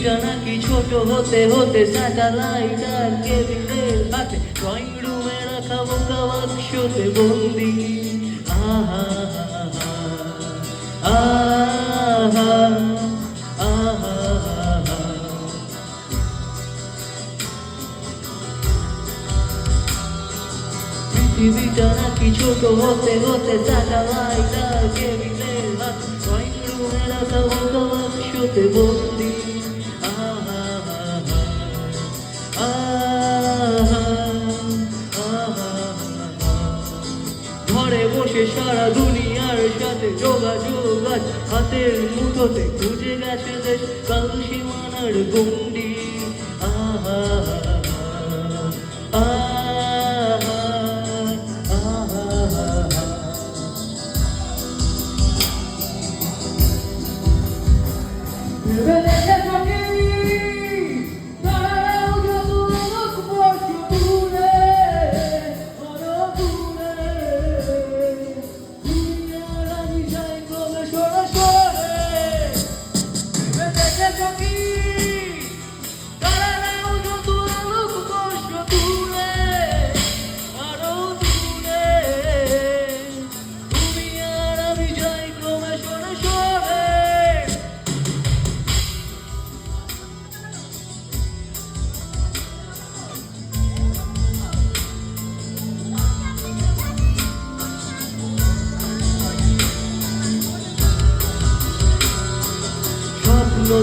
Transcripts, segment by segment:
পৃথিবীটা নাকি ছোট হতে হতে স্যাটেলাইট আর কেবিনের হাতে ড্রয়িং রুমে রাখা বোকা বাক্সতে বন্দি। আহা আহা আহা পৃথিবীটা নাকি ছোট হতে হতে স্যাটেলাইট আর কেবিনের হাতে ড্রয়িং রুমে রাখা বোকা বাক্সতে বন্দি। ঘরে বসে সারা দুনিয়ার সাথে যোগাযোগ আজ হাতের মুঠোতে, খুঁজে গেছে দেশ কাল সীমানার গণ্ডি। আহা আহা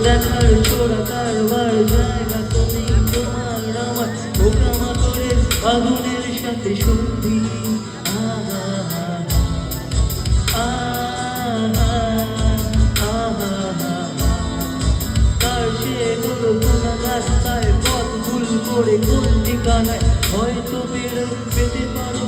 দেখার ছোড়া কারবার জায়গা তুমি তোমার আমার পোকামাকড়ের আগুনের সাথে সন্ধি। আহা আহা আহা তার সেগুলো কোনা রাস্তায় পথ ভুল করে কোন ঠিকানায় হয়তো পেতে পারো।